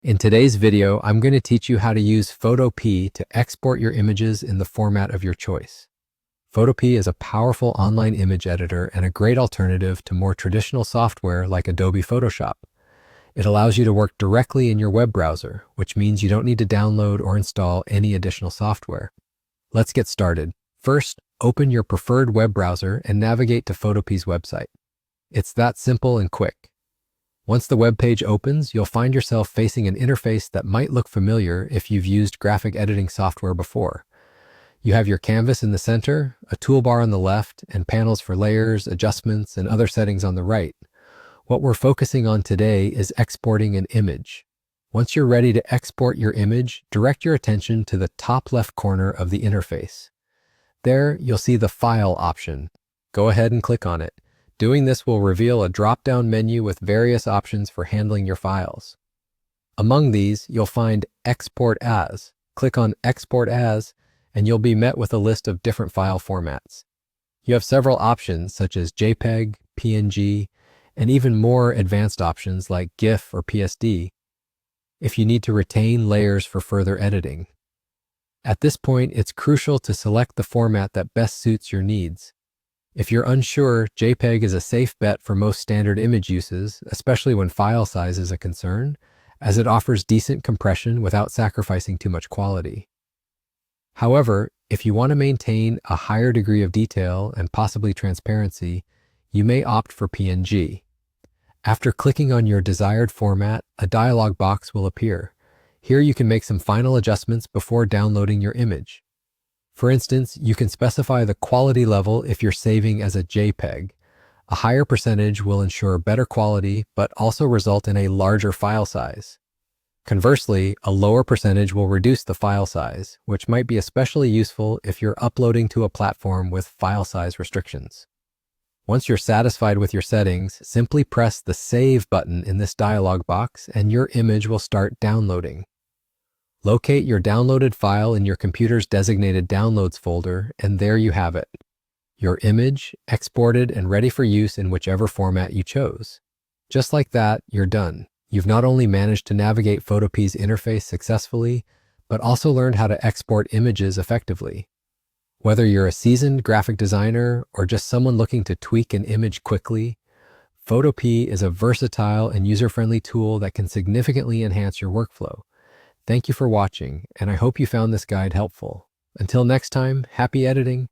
In today's video, I'm going to teach you how to use Photopea to export your images in the format of your choice. Photopea is a powerful online image editor and a great alternative to more traditional software like Adobe Photoshop. It allows you to work directly in your web browser, which means you don't need to download or install any additional software. Let's get started. First, open your preferred web browser and navigate to Photopea's website. It's that simple and quick. Once the web page opens, you'll find yourself facing an interface that might look familiar if you've used graphic editing software before. You have your canvas in the center, a toolbar on the left, and panels for layers, adjustments, and other settings on the right. What we're focusing on today is exporting an image. Once you're ready to export your image, direct your attention to the top left corner of the interface. There, you'll see the File option. Go ahead and click on it. Doing this will reveal a drop-down menu with various options for handling your files. Among these, you'll find Export As. Click on Export As, and you'll be met with a list of different file formats. You have several options such as JPEG, PNG, and even more advanced options like GIF or PSD if you need to retain layers for further editing. At this point, it's crucial to select the format that best suits your needs. If you're unsure, JPEG is a safe bet for most standard image uses, especially when file size is a concern, as it offers decent compression without sacrificing too much quality. However, if you want to maintain a higher degree of detail and possibly transparency, you may opt for PNG. After clicking on your desired format, a dialog box will appear. Here you can make some final adjustments before downloading your image. For instance, you can specify the quality level if you're saving as a JPEG. A higher percentage will ensure better quality, but also result in a larger file size. Conversely, a lower percentage will reduce the file size, which might be especially useful if you're uploading to a platform with file size restrictions. Once you're satisfied with your settings, simply press the Save button in this dialog box and your image will start downloading. Locate your downloaded file in your computer's designated Downloads folder, and there you have it. Your image, exported and ready for use in whichever format you chose. Just like that, you're done. You've not only managed to navigate Photopea's interface successfully, but also learned how to export images effectively. Whether you're a seasoned graphic designer or just someone looking to tweak an image quickly, Photopea is a versatile and user-friendly tool that can significantly enhance your workflow. Thank you for watching, and I hope you found this guide helpful. Until next time, happy editing!